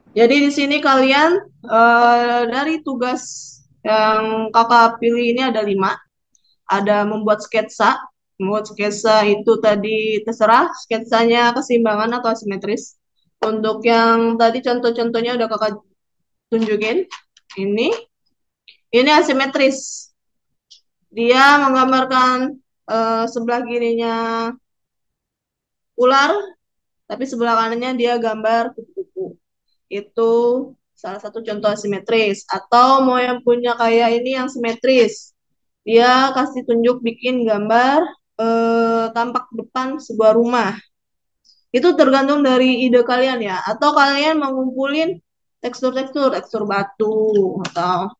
Jadi di sini kalian dari tugas yang kakak pilih ini ada 5. Ada membuat sketsa. Membuat sketsa itu tadi terserah sketsanya keseimbangan atau asimetris. Untuk yang tadi contoh-contohnya udah kakak tunjukin. Ini, ini asimetris. Dia menggambarkan sebelah kirinya ular, tapi sebelah kanannya dia gambar kupu-kupu. Itu salah satu contoh asimetris. Atau mau yang punya kayak ini yang simetris. Dia kasih tunjuk bikin gambar tampak depan sebuah rumah. Itu tergantung dari ide kalian ya. Atau kalian mau ngumpulin tekstur-tekstur, tekstur batu atau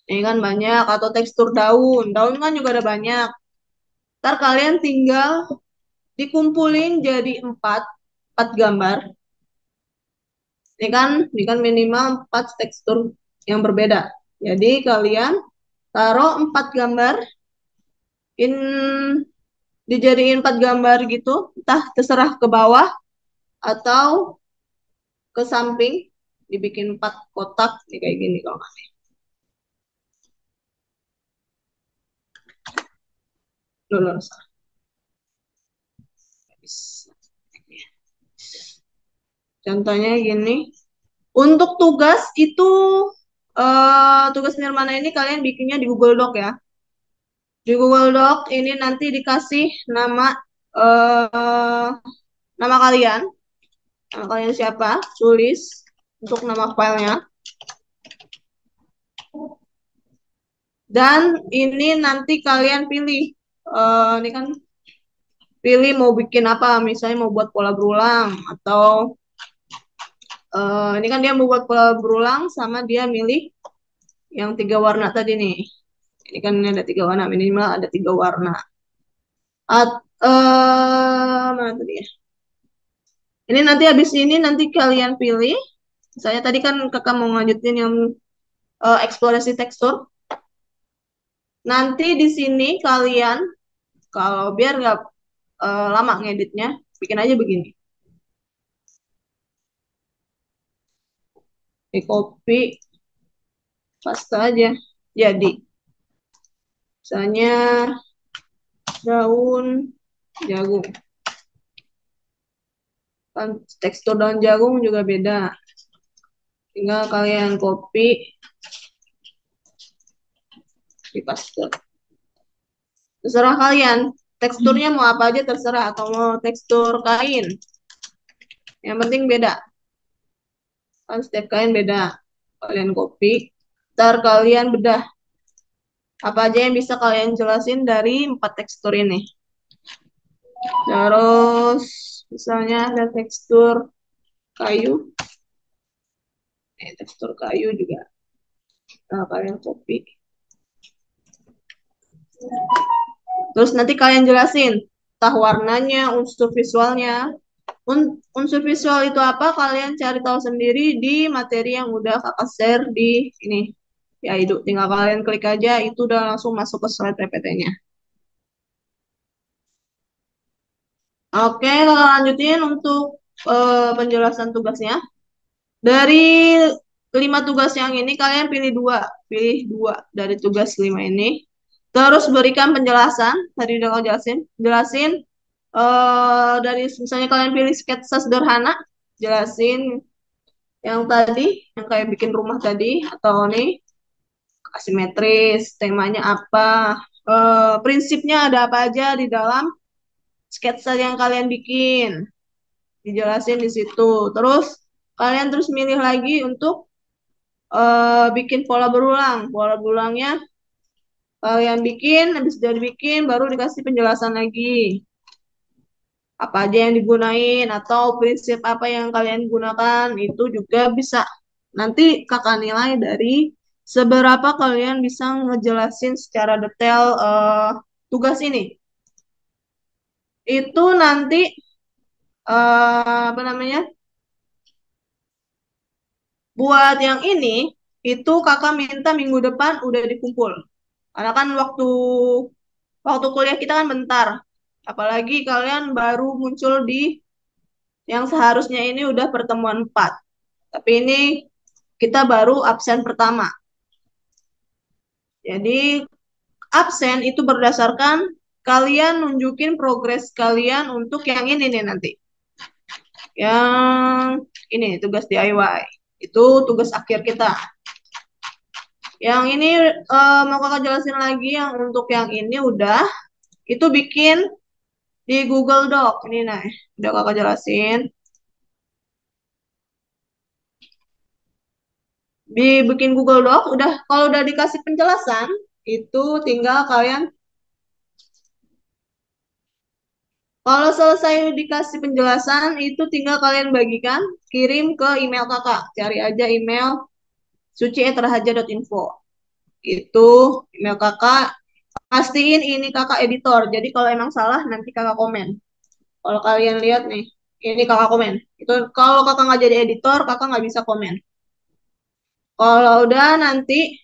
ini kan banyak atau tekstur daun. Daun kan juga ada banyak. Ntar kalian tinggal dikumpulin jadi empat gambar. Ini kan minimal 4 tekstur yang berbeda. Jadi kalian taruh 4 gambar, in dijadiin 4 gambar gitu, entah terserah ke bawah atau ke samping, dibikin 4 kotak nih kayak gini kalau nggak dulu. Contohnya gini. Untuk tugas itu tugas nirmana ini kalian bikinnya di Google Doc ya. Di Google Doc ini nanti dikasih eh nama kalian. Nama kalian siapa? Tulis untuk nama filenya. Dan ini nanti kalian pilih. Ini kan pilih mau bikin apa. Misalnya mau buat pola berulang atau ini kan dia mau buat pola berulang sama dia milih yang 3 warna tadi nih. Ini kan ada 3 warna, minimal ada 3 warna. Mana tadi ya? Ini nanti habis ini nanti kalian pilih. Saya tadi kan kakak mau ngajutin yang eksplorasi tekstur. Nanti di sini kalian kalau biar nggak lama ngeditnya, bikin aja begini. Di copy, paste aja. Jadi, misalnya daun jagung. Kan tekstur daun jagung juga beda. Tinggal kalian copy, di paste. Terserah kalian. Teksturnya mau apa aja terserah. Atau mau tekstur kain. Yang penting beda. Kan setiap kain beda. Kalian copy. Ntar kalian bedah. Apa aja yang bisa kalian jelasin dari 4 tekstur ini. Terus misalnya ada tekstur kayu. Tekstur kayu juga. Nah, kalian copy. Terus nanti kalian jelasin. Entah warnanya, unsur visualnya. Unsur visual itu apa? Kalian cari tahu sendiri di materi yang udah kakak share di ini. Ya, itu tinggal kalian klik aja, itu udah langsung masuk ke slide PPT-nya. Oke, kalau lanjutin untuk penjelasan tugasnya. Dari 5 tugas yang ini, kalian pilih dua dari tugas 5 ini. Terus berikan penjelasan, tadi udah aku jelasin dari misalnya kalian pilih sketsa sederhana, jelasin yang tadi, yang kayak bikin rumah tadi, atau nih asimetris, temanya apa, prinsipnya ada apa aja di dalam sketsa yang kalian bikin, dijelasin di situ. Terus kalian terus milih lagi untuk bikin pola berulang. Pola berulangnya kalian bikin, habis dari bikin baru dikasih penjelasan lagi. Apa aja yang digunain atau prinsip apa yang kalian gunakan itu juga bisa nanti kakak nilai dari seberapa kalian bisa ngejelasin secara detail tugas ini. Itu nanti apa namanya? Buat yang ini itu kakak minta minggu depan udah dikumpul. Karena kan waktu waktu kuliah kita kan bentar. Apalagi kalian baru muncul di yang seharusnya ini udah pertemuan 4. Tapi ini kita baru absen pertama. Jadi absen itu berdasarkan kalian nunjukin progres kalian untuk yang ini nih nanti. Yang ini tugas DIY. Itu tugas akhir kita. Yang ini mau kakak jelasin lagi yang untuk yang ini udah itu bikin di Google Doc. Ini nah, udah kakak jelasin. Dibikin Google Doc, udah kalau udah dikasih penjelasan, itu tinggal kalian kalau selesai dikasih penjelasan itu tinggal kalian bagikan, kirim ke email kakak. Cari aja email suci@rahaja.info. Itu email kakak. Pastiin ini kakak editor. Jadi kalau emang salah nanti kakak komen. Kalau kalian lihat nih, ini kakak komen. Itu kalau kakak nggak jadi editor, kakak nggak bisa komen. Kalau udah nanti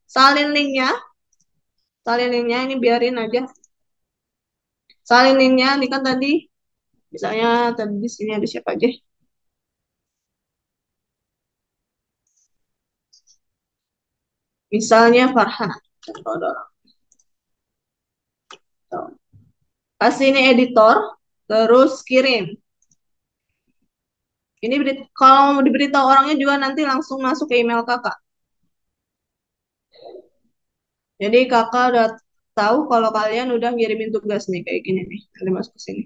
salin linknya, salin linknya ini biarin aja. Salin linknya, ini kan tadi, misalnya tadi di sini ada siapa aja. Misalnya Farhan. Contoh. Kasih ini editor, terus kirim. Ini kalau mau diberitahu orangnya juga nanti langsung masuk ke email kakak. Jadi kakak udah tahu kalau kalian udah ngirimin tugas nih kayak gini nih. Nanti masuk ke sini.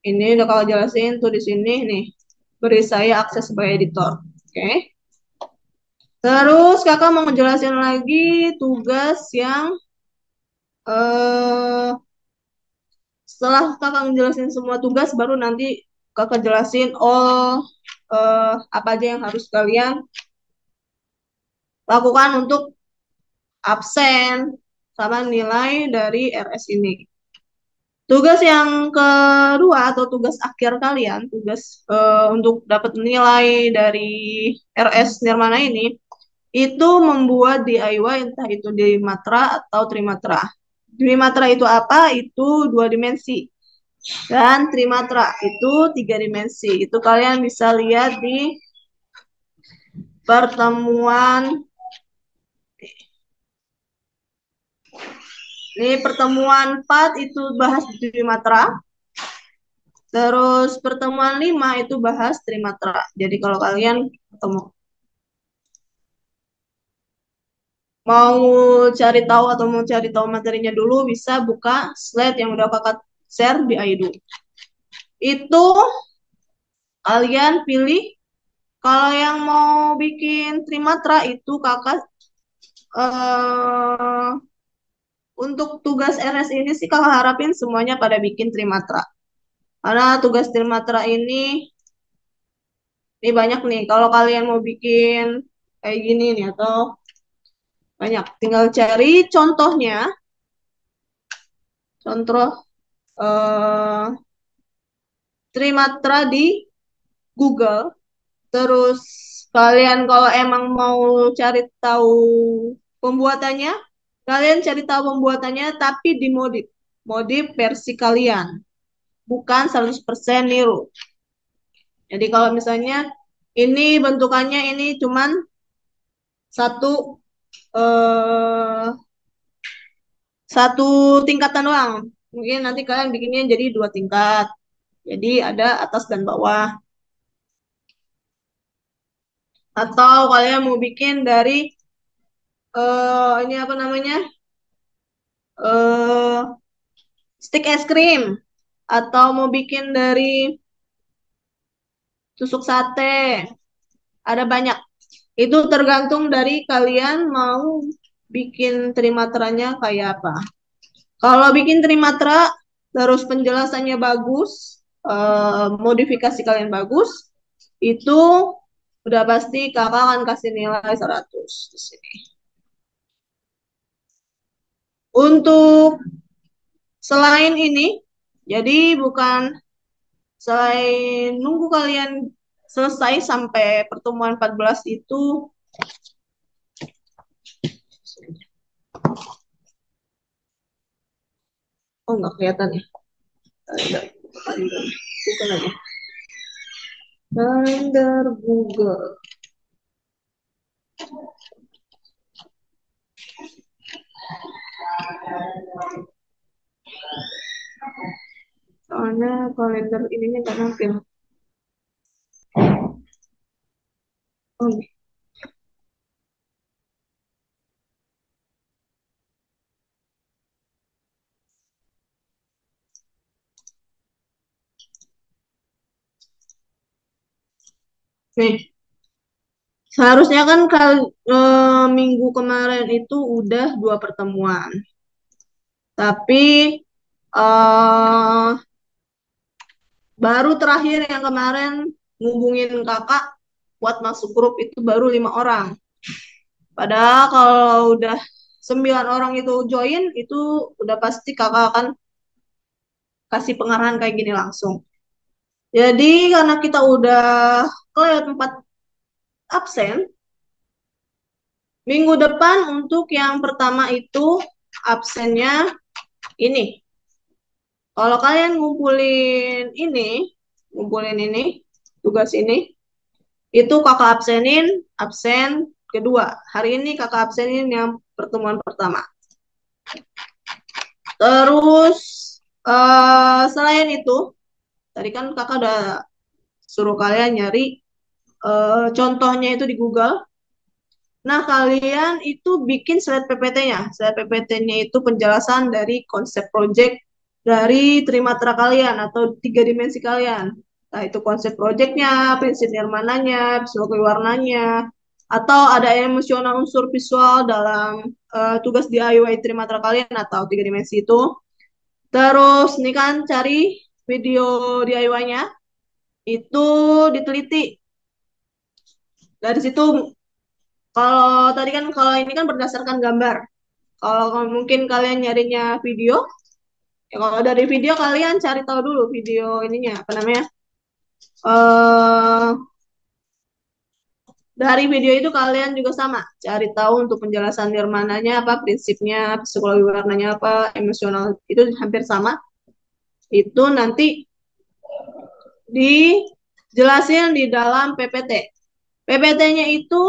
Ini udah kakak jelasin tuh di sini nih. Beri saya akses sebagai editor. Oke. Terus kakak mau ngejelasin lagi tugas yang eh setelah kakak ngejelasin semua tugas baru nanti kakak jelasin apa aja yang harus kalian lakukan untuk absen sama nilai dari RS ini. Tugas yang kedua atau tugas akhir kalian, tugas untuk dapat nilai dari RS Nirmana ini, itu membuat DIY entah itu di Matra atau Trimatra. Trimatra itu apa? Itu dua dimensi. Dan Trimatra itu tiga dimensi. Itu kalian bisa lihat di pertemuan. Ini pertemuan 4 itu bahas Trimatra. Terus pertemuan 5 itu bahas Trimatra. Jadi kalau kalian ketemu mau cari tahu atau mau cari tahu materinya dulu bisa buka slide yang udah kakak share di Aidu. Itu kalian pilih kalau yang mau bikin Trimatra itu kakak eh, untuk tugas RS ini sih kakak harapin semuanya pada bikin Trimatra. Karena tugas Trimatra ini banyak nih. Kalau kalian mau bikin kayak gini nih atau banyak, tinggal cari contohnya, contoh eh, Trimatra di Google. Terus kalian kalau emang mau cari tahu pembuatannya, kalian cari tahu pembuatannya tapi dimodif. Modif versi kalian, bukan 100% niru. Jadi kalau misalnya ini bentukannya ini cuman satu eh, satu tingkatan doang. Mungkin nanti kalian bikinnya jadi dua tingkat. Jadi ada atas dan bawah. Atau kalian mau bikin dari ini apa namanya? eh Stick es krim atau mau bikin dari tusuk sate. Ada banyak. Itu tergantung dari kalian mau bikin trimateranya kayak apa. Kalau bikin trimatra terus penjelasannya bagus, modifikasi kalian bagus, itu udah pasti kakak akan kasih nilai 100 di sini. Untuk selain ini, jadi bukan selain nunggu kalian selesai sampai pertemuan 14 itu, oh nggak kelihatan ya. Bukan aja. Kalender Google. Soalnya kalender ininya nggak nampil. Oh, nih, seharusnya kan minggu kemarin itu udah 2 pertemuan. Tapi eh baru terakhir yang kemarin ngubungin kakak buat masuk grup itu baru 5 orang. Padahal kalau udah 9 orang itu join, itu udah pasti kakak akan kasih pengarahan kayak gini langsung. Jadi karena kita udah kelewat 4 absen, minggu depan untuk yang pertama itu absennya ini. Kalau kalian ngumpulin ini, tugas ini, itu kakak absenin absen kedua. Hari ini kakak absenin yang pertemuan pertama. Terus selain itu, tadi kan kakak udah suruh kalian nyari contohnya itu di Google. Nah, kalian itu bikin slide PPT-nya. Slide PPT-nya itu penjelasan dari konsep project dari trimatra kalian atau 3 dimensi kalian. Nah, itu konsep projectnya, prinsip nirmananya, psikologi warnanya, atau ada emosional unsur visual dalam tugas DIY trimatra kalian atau 3 dimensi itu. Terus, ini kan cari video DIY-nya, itu diteliti. Dari situ, kalau tadi kan, kalau ini kan berdasarkan gambar. Kalau mungkin kalian nyarinya video, ya kalau dari video kalian cari tahu dulu video ininya apa namanya. eh dari video itu kalian juga sama cari tahu untuk penjelasan nirmananya apa, prinsipnya, psikologi warnanya apa, emosional itu hampir sama. Itu nanti dijelasin di dalam PPT. PPT-nya itu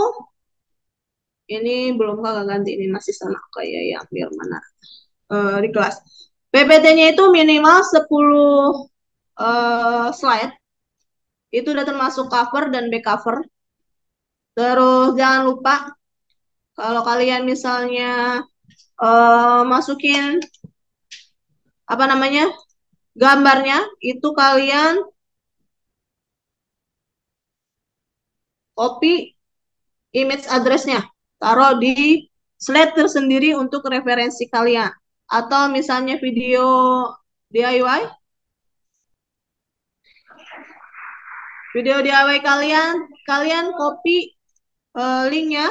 ini belum kakak ganti, ini masih sama kayak yang nirmana di kelas. PPT-nya itu minimal 10 slide. Itu udah termasuk cover dan back cover. Terus jangan lupa kalau kalian misalnya masukin apa namanya gambarnya, itu kalian copy image address-nya, taruh di slide tersendiri untuk referensi kalian. Atau misalnya video DIY, kalian kalian copy linknya,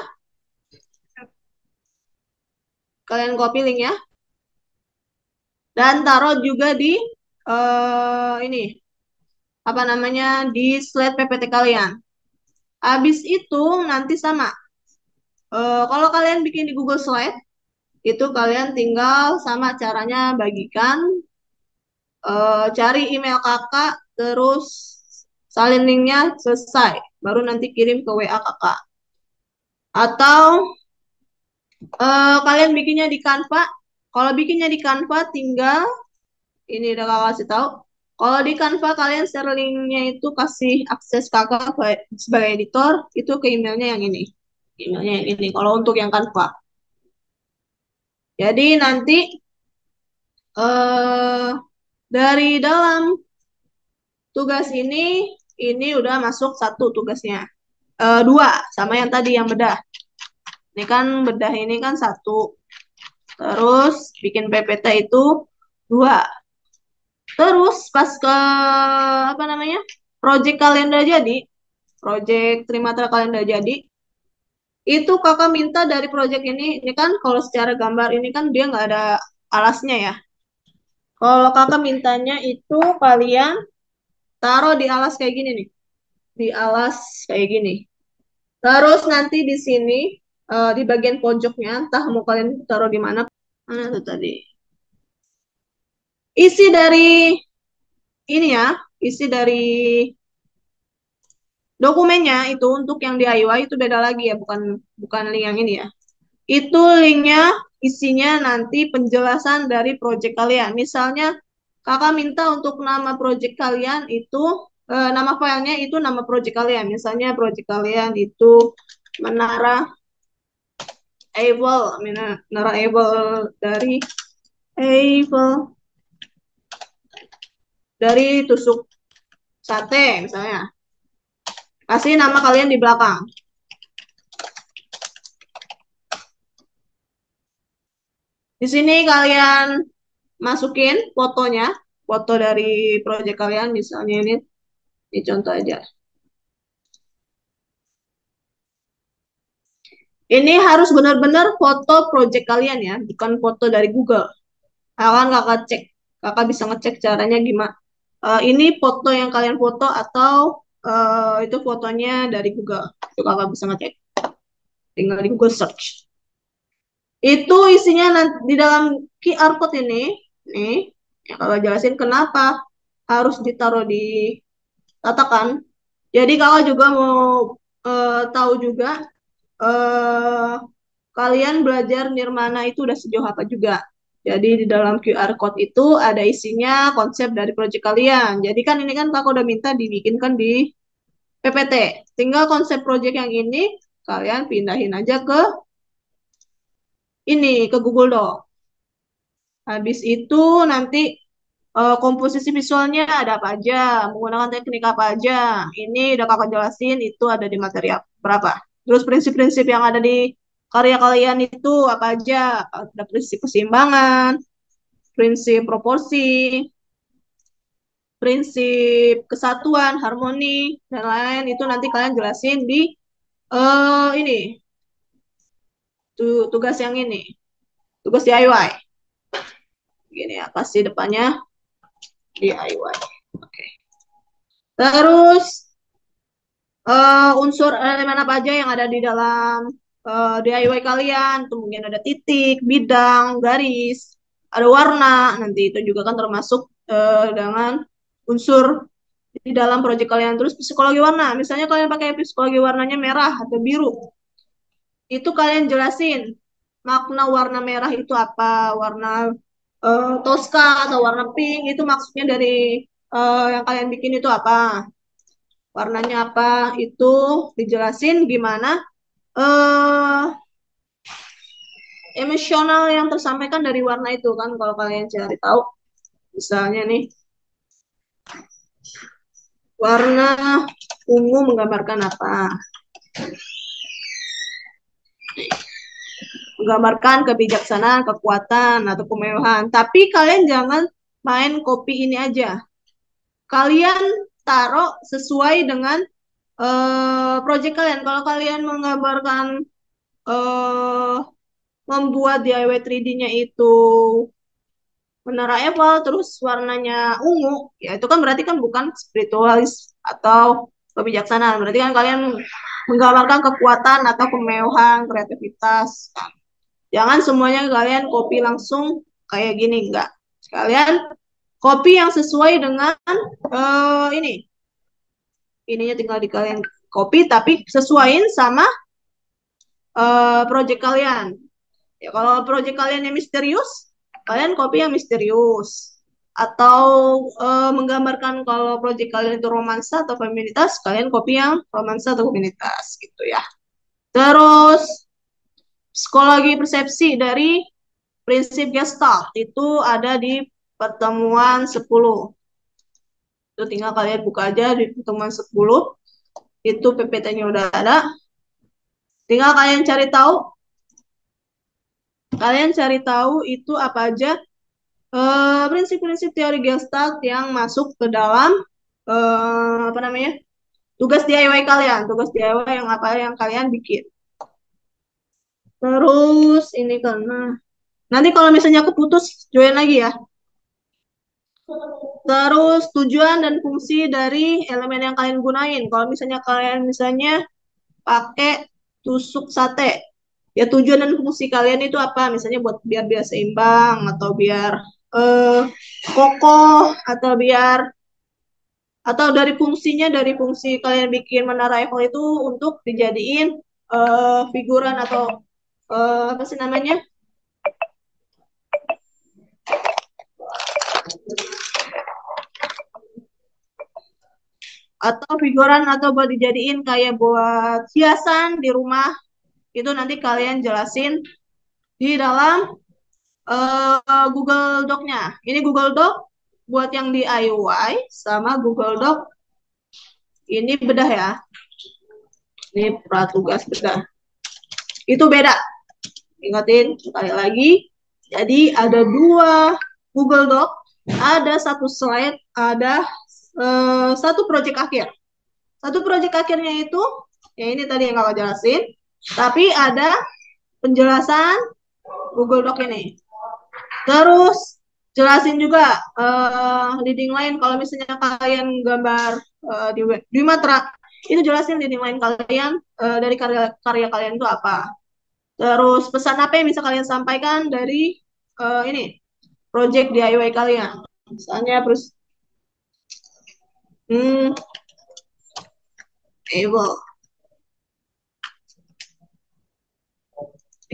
dan taruh juga di ini apa namanya di slide PPT kalian. Habis itu nanti sama. Kalau kalian bikin di Google Slide, itu kalian tinggal sama caranya bagikan, cari email kakak, terus salin linknya, selesai. Baru nanti kirim ke WA kakak. Atau kalian bikinnya di Canva. Kalau bikinnya di Canva, tinggal ini udah kakak kasih tahu. Kalau di Canva kalian share linknya itu kasih akses kakak sebagai editor itu ke emailnya yang ini. Emailnya yang ini. Kalau untuk yang Canva. Jadi nanti eh dari dalam tugas ini udah masuk 1 tugasnya. Dua sama yang tadi yang bedah. Ini kan bedah ini kan 1. Terus bikin PPT itu 2. Terus pas ke apa namanya project kalian udah jadi, project trimatra kalian udah jadi, itu kakak minta dari project ini kan kalau secara gambar ini kan dia nggak ada alasnya ya. Kalau kakak mintanya itu kalian taruh di alas kayak gini nih, di alas kayak gini. Terus nanti di sini di bagian pojoknya, entah mau kalian taruh di mana. Mana tuh tadi? Isi dari ini ya, isi dari Dokumennya itu untuk yang DIY itu beda lagi ya, bukan bukan link yang ini ya. Itu linknya isinya nanti penjelasan dari project kalian. Misalnya kakak minta untuk nama project kalian itu nama filenya itu nama project kalian. Misalnya project kalian itu Menara Eiffel, Menara Eiffel Eiffel dari tusuk sate misalnya. Kasih nama kalian di belakang. Di sini kalian masukin fotonya, foto dari project kalian, misalnya ini contoh aja. Ini harus benar-benar foto project kalian ya, bukan foto dari Google. Akan kakak cek, kakak bisa ngecek caranya gimana. Ini foto yang kalian foto atau itu fotonya dari Google. Itu kakak bisa ngecek. Tinggal di Google search. Itu isinya nanti di dalam QR code ini, nih, yang kakak jelasin kenapa harus ditaruh di tatakan. Jadi kakak juga mau tahu juga eh, kalian belajar Nirmana itu udah sejauh apa juga. Jadi di dalam QR code itu ada isinya konsep dari proyek kalian. Jadi kan ini kan kakak udah minta dibikinkan di PPT. Tinggal konsep proyek yang ini kalian pindahin aja ke ini, ke Google Doc. Habis itu nanti komposisi visualnya ada apa aja, menggunakan teknik apa aja. Ini udah kakak jelasin itu ada di materi berapa. Terus prinsip-prinsip yang ada di karya kalian itu apa aja? Ada prinsip keseimbangan, prinsip proporsi, prinsip kesatuan, harmoni, dan lain-lain itu nanti kalian jelasin di ini tugas yang ini, tugas DIY. Gini ya, pasti depannya DIY. Oke. Terus unsur elemen apa aja yang ada di dalam DIY kalian, tuh mungkin ada titik, bidang, garis, ada warna, nanti itu juga kan termasuk dengan unsur di dalam proyek kalian. Terus psikologi warna, misalnya kalian pakai psikologi warnanya merah atau biru, itu kalian jelasin makna warna merah itu apa, warna toska atau warna pink itu maksudnya dari yang kalian bikin itu apa, warnanya apa, itu dijelasin gimana eh emosional yang tersampaikan dari warna itu kan kalau kalian cari tahu. Misalnya nih, warna ungu menggambarkan apa? Menggambarkan kebijaksanaan, kekuatan, atau kemewahan. Tapi kalian jangan main copy ini aja. Kalian taruh sesuai dengan project kalian. Kalau kalian menggambarkan eh, membuat DIY 3D-nya itu Menara Eiffel terus warnanya ungu, ya itu kan berarti kan bukan spiritualis atau kebijaksanaan. Berarti kan kalian menggambarkan kekuatan atau kemewahan, kreativitas. Jangan semuanya kalian copy langsung kayak gini, enggak. Sekalian copy yang sesuai dengan ini. Ininya tinggal di kalian copy tapi sesuaiin sama project kalian. Ya kalau project kalian yang misterius, kalian copy yang misterius. Atau menggambarkan kalau project kalian itu romansa atau feminitas, kalian copy yang romansa atau feminitas gitu ya. Terus psikologi persepsi dari prinsip Gestalt itu ada di pertemuan 10. Itu tinggal kalian buka aja di pertemuan 10. Itu PPT-nya udah ada. Tinggal kalian cari tahu itu apa aja prinsip-prinsip teori Gestalt yang masuk ke dalam apa namanya tugas DIY kalian, tugas DIY yang apa yang kalian bikin. Terus ini karena nanti kalau misalnya aku putus join lagi ya. Terus tujuan dan fungsi dari elemen yang kalian gunain. Kalau misalnya kalian pakai tusuk sate, ya tujuan dan fungsi kalian itu apa? Misalnya buat biar seimbang atau biar kokoh atau biar atau dari fungsinya, dari fungsi kalian bikin menara Eiffel itu untuk dijadiin figuran atau apa sih namanya, atau figuran atau buat dijadiin kayak buat hiasan di rumah, itu nanti kalian jelasin di dalam Google Doc-nya. Ini Google Doc buat yang DIY sama Google Doc ini bedah ya. Ini pratugas bedah. Itu beda. Ingatin sekali lagi. Jadi ada dua Google Doc, ada satu slide, ada satu project akhir. Satu project akhirnya itu, ya ini tadi yang kakak jelasin, tapi ada penjelasan Google Doc ini. Terus jelasin juga leading line kalau misalnya kalian gambar di Matra, itu jelasin leading line kalian dari karya kalian itu apa. Terus pesan apa yang bisa kalian sampaikan dari ini project DIY kalian. Misalnya terus hmm, able.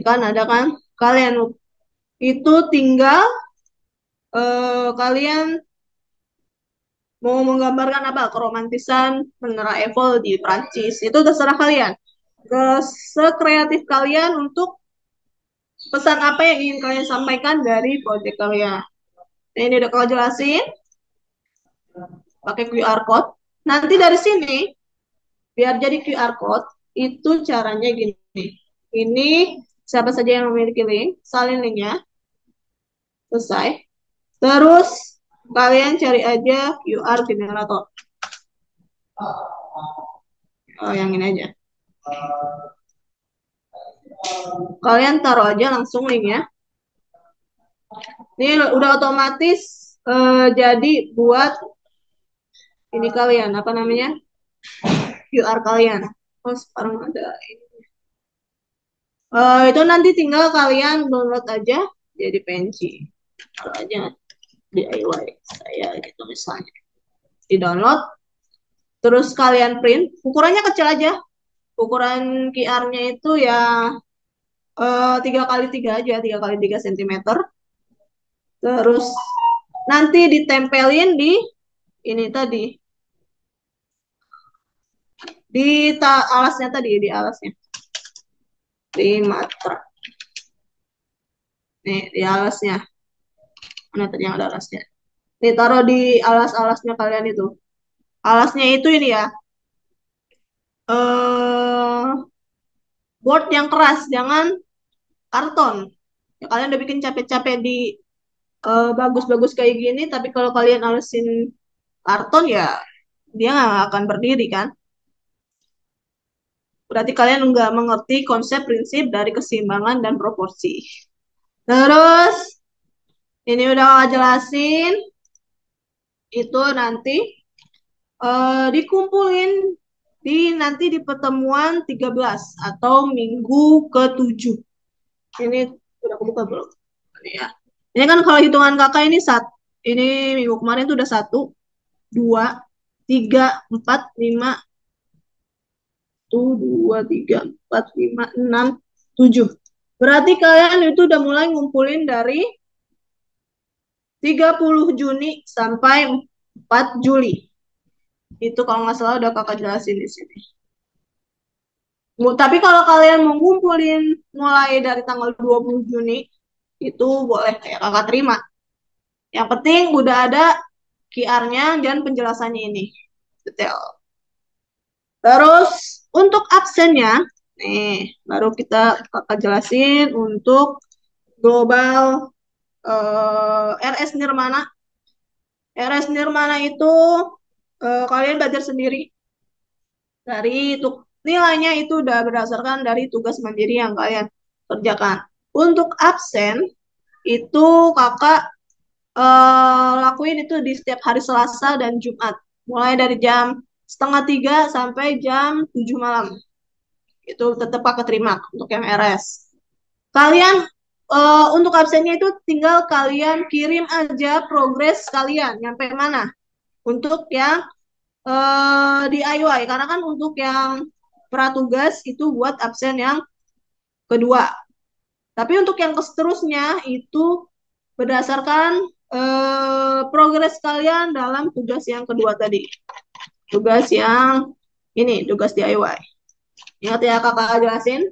Kan ada kan kalian itu tinggal kalian mau menggambarkan apa keromantisan menara Eiffel di Prancis, itu terserah kalian, sekreatif kalian untuk pesan apa yang ingin kalian sampaikan dari project kalian. Nah, ini udah kau jelasin pakai QR code. Nanti dari sini biar jadi QR code itu caranya gini. Ini siapa saja yang memiliki link, salin linknya, selesai. Terus kalian cari aja QR generator. Oh, yang ini aja. Kalian taruh aja langsung linknya. Ini udah otomatis jadi buat ini kalian, apa namanya, QR kalian. Oh, sekarang ada ini. Itu nanti tinggal kalian download aja jadi PNG. Taruh aja DIY saya gitu misalnya. Di download, terus kalian print. Ukurannya kecil aja. Ukuran QR-nya itu ya 3x3 aja, 3x3 cm. Terus nanti ditempelin di ini tadi, di alasnya tadi, di alasnya, di matra. Nih, di alasnya. Mana tadi yang ada alasnya? Nih, taruh di alas-alasnya kalian itu. Alasnya itu ini ya, board yang keras, jangan karton. Ya, kalian udah bikin capek-capek di bagus-bagus kayak gini, tapi kalau kalian alasin karton ya dia nggak akan berdiri kan. Berarti kalian nggak mengerti konsep prinsip dari keseimbangan dan proporsi. Terus ini udah jelasin, itu nanti dikumpulin nanti di pertemuan 13 atau minggu ke-7. Ini udah kebuka belum? Ini ya. Ini kan kalau hitungan kakak ini minggu kemarin itu udah 1, 2, 3, 4, 5, 2, 3, 4, 5, 6, 7. Berarti kalian itu udah mulai ngumpulin dari 30 Juni sampai 4 Juli. Itu kalau nggak salah udah kakak jelasin di sini. Tapi kalau kalian mau ngumpulin mulai dari tanggal 20 Juni, itu boleh kayak kakak terima. Yang penting udah ada QR-nya dan penjelasannya ini. Detail. Terus untuk absennya, nih baru kakak jelasin untuk global RS Nirmana. RS Nirmana itu kalian belajar sendiri dari nilainya itu udah berdasarkan dari tugas mandiri yang kalian kerjakan. Untuk absen itu kakak lakuin itu di setiap hari Selasa dan Jumat, mulai dari jam 2:30 sampai jam 7 malam. Itu tetap kakak terima untuk yang RS. Kalian untuk absennya itu tinggal kalian kirim aja progres kalian nyampe mana. Untuk yang DIY karena kan untuk yang pratugas itu buat absen yang kedua. Tapi untuk yang seterusnya itu berdasarkan progres kalian dalam tugas yang kedua tadi. Tugas yang ini, tugas DIY. Ingat ya kakak jelasin.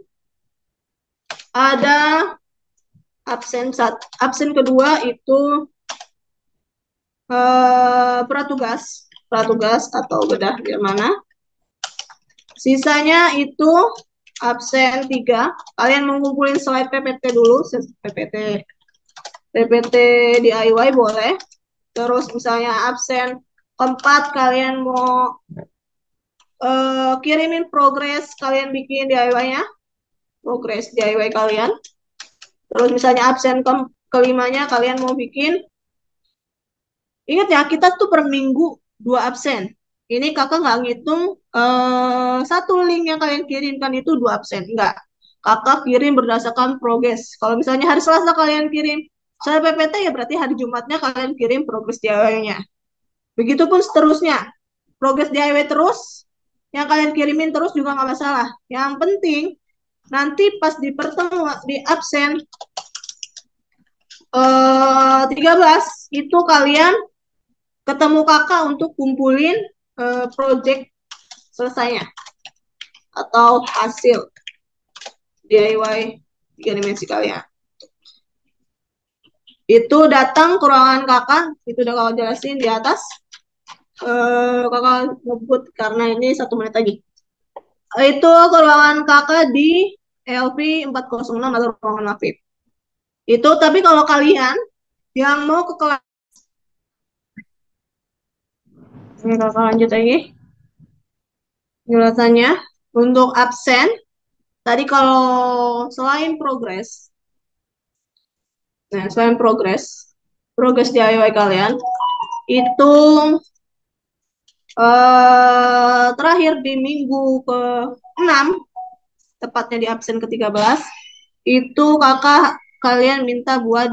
Ada absen kedua itu pratugas atau bedah di mana. Sisanya itu absen 3. Kalian mengumpulin slide PPT dulu, PPT DIY boleh. Terus misalnya absen keempat kalian mau kirimin progres kalian bikin DIY-nya, progres DIY kalian. Terus misalnya absen kelimanya kalian mau bikin. Ingat ya, kita tuh per minggu 2 absen. Ini kakak nggak ngitung satu link yang kalian kirimkan itu 2 absen. Enggak. Kakak kirim berdasarkan progres. Kalau misalnya hari Selasa kalian kirim saya PPT ya berarti hari Jumatnya kalian kirim progres DIY-nya. Begitupun seterusnya. Progres DIY terus, yang kalian kirimin terus juga nggak masalah. Yang penting nanti pas di pertemuan di absen 13 itu kalian ketemu kakak untuk kumpulin project selesainya atau hasil DIY 3 dimensi kalian. Itu datang ke ruangan kakak, itu udah kakak jelasin di atas. Kakak ngebut karena ini 1 menit lagi. Itu ke ruangan kakak di LP 406 atau ruangan Mafib. Itu tapi kalau kalian yang mau ke kelas, ini kakak lanjut lagi jelasannya. Untuk absen, tadi kalau selain progres, nah selain progres DIY kalian, itu terakhir di minggu ke-6, tepatnya di absen ke-13, itu kakak kalian minta buat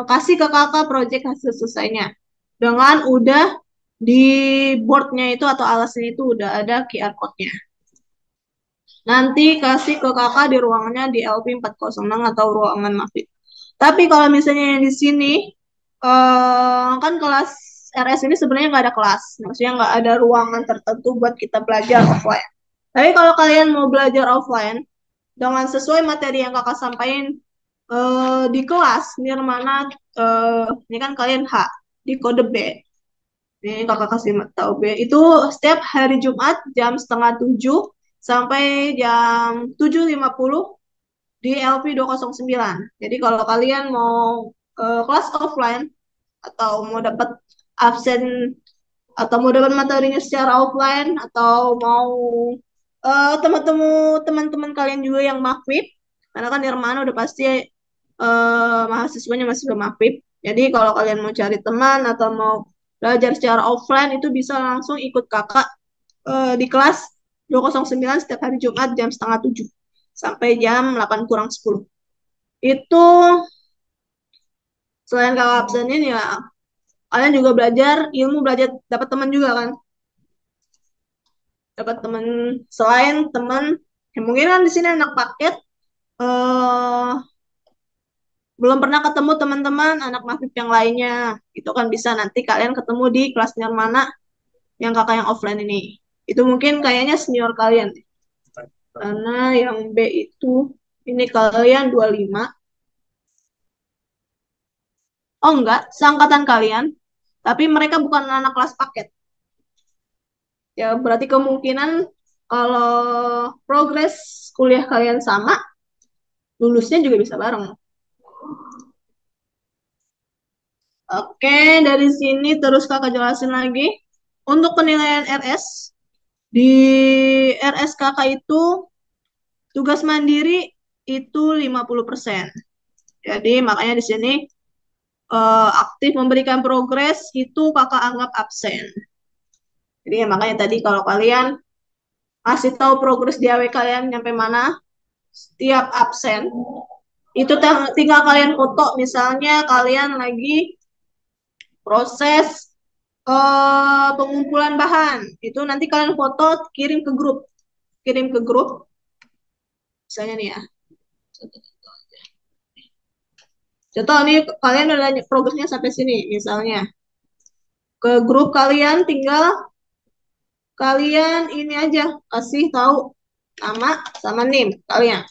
kasih ke kakak project hasil selesainya. Dengan udah di boardnya itu atau alasnya itu udah ada QR code-nya. Nanti kasih ke kakak di ruangannya di LP 406 atau ruangan Mafid. Tapi kalau misalnya yang di sini, kan kelas RS ini sebenarnya nggak ada kelas. Maksudnya nggak ada ruangan tertentu buat kita belajar offline. Tapi kalau kalian mau belajar offline, dengan sesuai materi yang kakak sampaikan di kelas, Nirmana, ini kan kalian H, di kode B. Ini kakak kasih tahu B. Itu setiap hari Jumat jam setengah 7 sampai jam 7.50 di LP 209. Jadi kalau kalian mau kelas offline atau mau dapat absen atau mau dapat materinya secara offline atau mau teman-teman kalian juga yang mahfib, karena kan Nirmana udah pasti mahasiswanya masih mahfib. Jadi kalau kalian mau cari teman atau mau belajar secara offline itu bisa langsung ikut kakak di kelas 209 setiap hari Jumat jam setengah 7 sampai jam 8 kurang 10. Itu selain kakak absenin ya kalian juga belajar ilmu, belajar dapat teman juga kan, dapat teman selain teman yang mungkin kan di sini anak paket eh belum pernah ketemu teman-teman anak mahfib yang lainnya, itu kan bisa nanti kalian ketemu di kelas yang mana yang kakak yang offline ini. Itu mungkin kayaknya senior kalian karena yang B itu ini kalian 25. Oh enggak, seangkatan kalian, tapi mereka bukan anak kelas paket. Ya berarti kemungkinan kalau progres kuliah kalian sama, lulusnya juga bisa bareng. Oke, dari sini terus kakak jelasin lagi. Untuk penilaian RS, di RS kakak itu tugas mandiri itu 50%. Jadi makanya di sini aktif memberikan progres itu kakak anggap absen. Jadi ya, makanya tadi kalau kalian kasih tahu progres di AW kalian nyampe mana setiap absen, itu tinggal kalian foto misalnya kalian lagi proses pengumpulan bahan. Itu nanti kalian foto, kirim ke grup. Kirim ke grup. Misalnya nih ya. Contoh nih kalian udah progresnya sampai sini misalnya. Ke grup kalian tinggal kalian ini aja kasih tahu nama sama NIM kalian.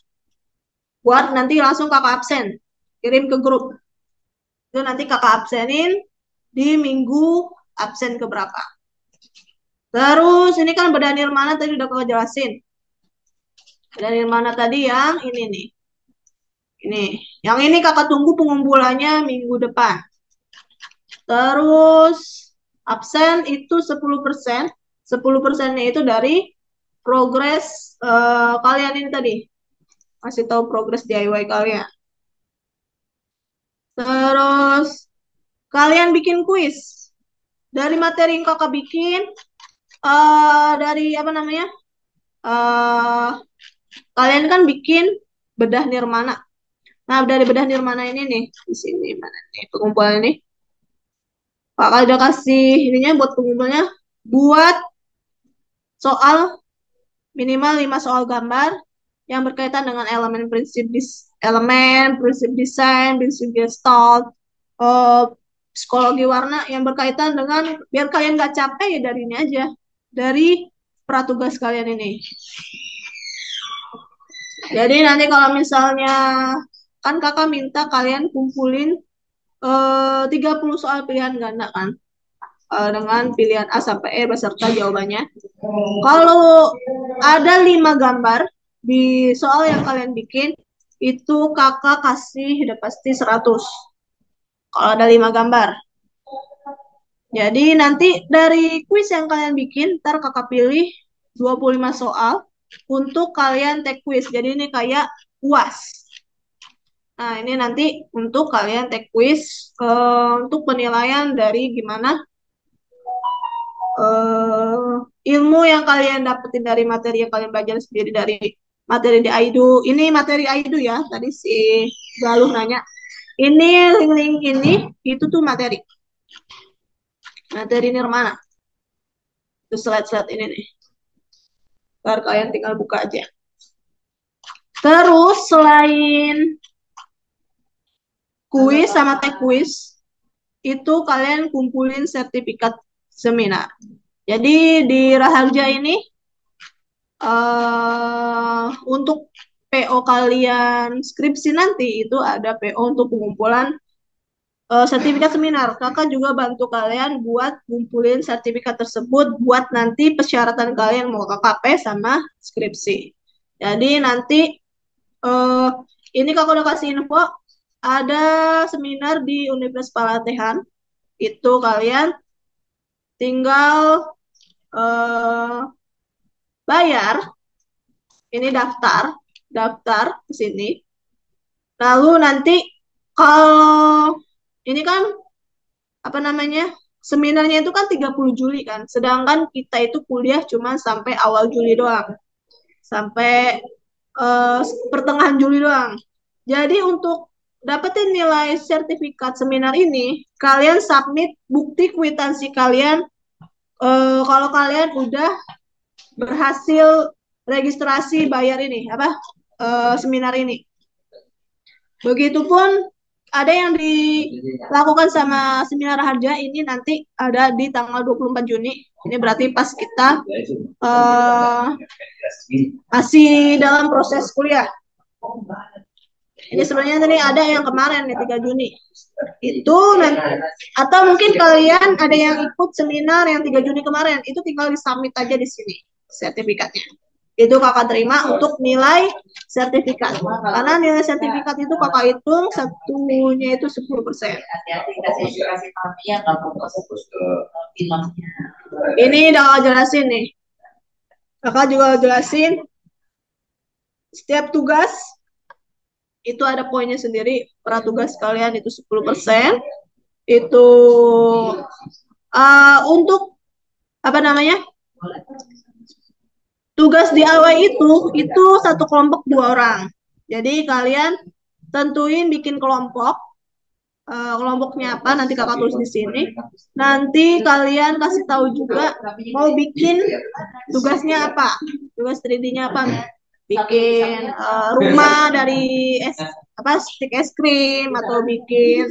Buat nanti langsung kakak absen. Kirim ke grup. Itu nanti kakak absenin di minggu absen keberapa. Terus ini kan beda nirmana tadi udah kakak jelasin. Beda nirmana tadi yang ini nih. Ini. Yang ini kakak tunggu pengumpulannya minggu depan. Terus absen itu 10%. 10%-nya itu dari progres kalian ini tadi. Kasih tahu progres DIY kalian. Terus kalian bikin kuis. Dari materi yang kakak bikin, dari apa namanya? Kalian kan bikin bedah nirmana. Nah, dari bedah nirmana ini nih, di sini mana nih pengumpulan ini. Kakak udah kasih ininya buat pengumpulnya. Buat soal minimal 5 soal gambar yang berkaitan dengan elemen, prinsip desain, prinsip gestalt, psikologi warna yang berkaitan dengan biar kalian gak capek ya dari ini aja. Dari pratugas kalian ini. Jadi nanti kalau misalnya kan kakak minta kalian kumpulin 30 soal pilihan ganda kan dengan pilihan A sampai E beserta jawabannya. Kalau ada 5 gambar di soal yang kalian bikin itu kakak kasih udah pasti 100. Kalau ada 5 gambar. Jadi nanti dari kuis yang kalian bikin ntar kakak pilih 25 soal untuk kalian take quiz. Jadi ini kayak UAS. Nah, ini nanti untuk kalian take quiz untuk penilaian dari gimana ilmu yang kalian dapetin dari materi yang kalian belajar sendiri dari materi di AIDU. Ini materi AIDU ya, tadi si Galuh nanya. Ini link-link ini, itu tuh materi. Materi nirmana. Itu slide-slide ini nih. Ntar kalian tinggal buka aja. Terus selain kuis sama tech quiz, itu kalian kumpulin sertifikat seminar. Jadi di Raharja ini untuk PO kalian skripsi nanti itu ada PO untuk pengumpulan sertifikat seminar. Kakak juga bantu kalian buat ngumpulin sertifikat tersebut buat nanti persyaratan kalian mau KKP sama skripsi. Jadi nanti ini kakak udah kasih info ada seminar di Universitas Palatehan. Itu kalian tinggal bayar. Ini daftar ke sini. Lalu nanti kalau ini kan apa namanya? Seminarnya itu kan 30 Juli kan. Sedangkan kita itu kuliah cuma sampai awal Juli doang. Sampai pertengahan Juli doang. Jadi untuk dapetin nilai sertifikat seminar ini, kalian submit bukti kwitansi kalian kalau kalian udah berhasil registrasi bayar ini apa seminar ini. Begitupun ada yang dilakukan sama seminar harja ini nanti ada di tanggal 24 Juni. Ini berarti pas kita masih dalam proses kuliah. Ini sebenarnya tadi ada yang kemarin nih 3 Juni. Itu nanti atau mungkin kalian ada yang ikut seminar yang 3 Juni kemarin, itu tinggal di-submit aja di sini sertifikatnya. Itu kakak terima untuk nilai sertifikat. Karena nilai sertifikat itu kakak hitung satunya itu 10%. Ini udah kakak jelasin nih. Kakak juga jelasin setiap tugas itu ada poinnya sendiri. Pratugas kalian itu 10%. Itu untuk apa namanya? Tugas DIY itu satu kelompok 2 orang. Jadi kalian tentuin bikin kelompok kelompoknya apa, nanti kakak tulis di sini. Nanti kalian kasih tahu juga mau bikin tugasnya apa, tugas 3D-nya apa, bikin rumah dari apa stick es krim atau bikin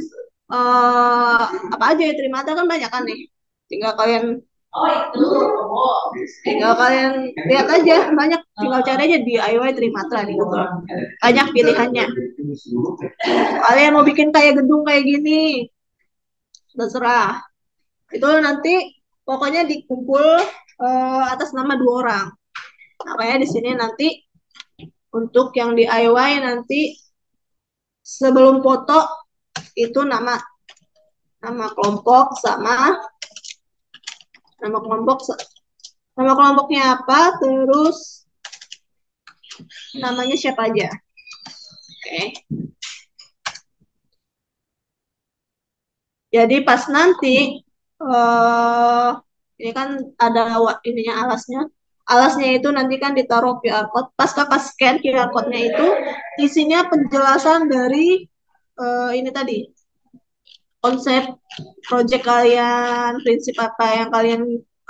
apa aja ya, Trimata kan banyak kan nih, tinggal kalian tinggal kalian lihat aja, banyak, tinggal cari aja di DIY Trimatra di Google, banyak pilihannya. Kalian mau bikin kayak gedung kayak gini, terserah. Itu nanti pokoknya dikumpul atas nama 2 orang. Makanya di sini nanti untuk yang DIY nanti sebelum foto itu nama nama kelompok sama nama kelompok nama kelompoknya apa, terus namanya siapa aja. Oke. Jadi pas nanti eh ini kan ada ininya alasnya. Alasnya itu nanti kan ditaruh QR code. Pas kakak scan QR code-nya itu isinya penjelasan dari ini tadi, konsep project kalian, prinsip apa yang kalian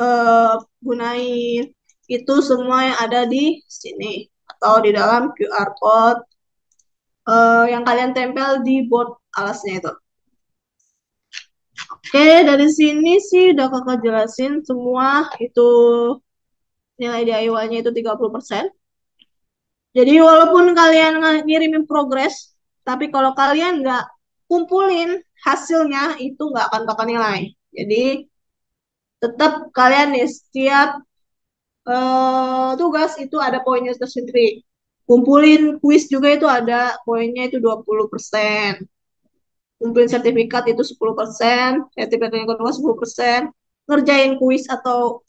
eh, gunain, itu semua yang ada di sini atau di dalam QR code yang kalian tempel di board alasnya itu. Oke, dari sini sih udah kakak jelasin semua itu, nilai DIY-nya itu 30%. Jadi walaupun kalian ngirimin progres, tapi kalau kalian nggak kumpulin hasilnya itu nggak akan bakal nilai. Jadi tetap kalian nih setiap tugas itu ada poinnya tersendiri. Kumpulin kuis juga itu ada poinnya itu 20%. Kumpulin sertifikat itu 10%, sertifikat yang kedua 10%. Ngerjain kuis atau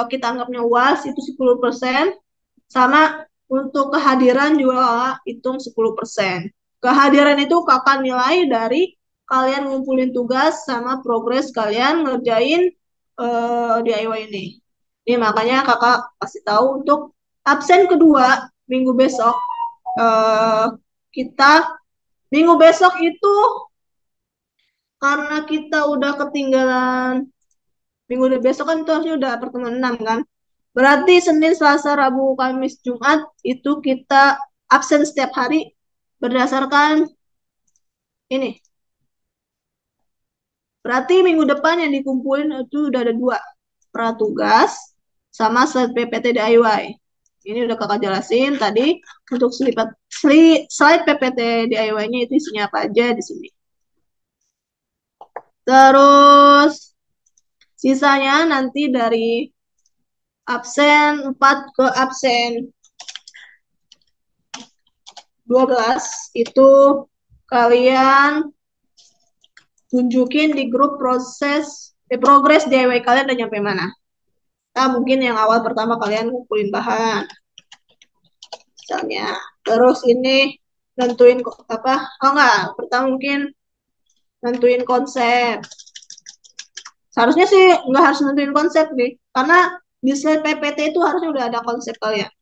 kita anggapnya UAS itu 10%. Sama untuk kehadiran juga hitung 10%. Kehadiran itu kakak nilai dari kalian ngumpulin tugas sama progres kalian ngerjain DIY ini. Ini makanya kakak kasih tahu untuk absen kedua minggu besok. eh, kita minggu besok itu karena kita udah ketinggalan minggu besok kan itu harusnya udah pertemuan 6 kan. Berarti Senin, Selasa, Rabu, Kamis, Jumat itu kita absen setiap hari berdasarkan ini. Berarti minggu depan yang dikumpulin itu udah ada 2. Pratugas sama slide PPT DIY. Ini udah kakak jelasin tadi untuk slide PPT DIY-nya itu isinya apa aja di sini. Terus sisanya nanti dari absen 4 ke absen 12 itu kalian tunjukin di grup progres DIY kalian udah nyampe mana. Nah, mungkin yang awal pertama kalian ngumpulin bahan misalnya. Terus ini nentuin apa? Oh enggak, pertama mungkin nentuin konsep. Seharusnya sih nggak harus nentuin konsep nih, karena di slide PPT itu harusnya udah ada konsep kalian.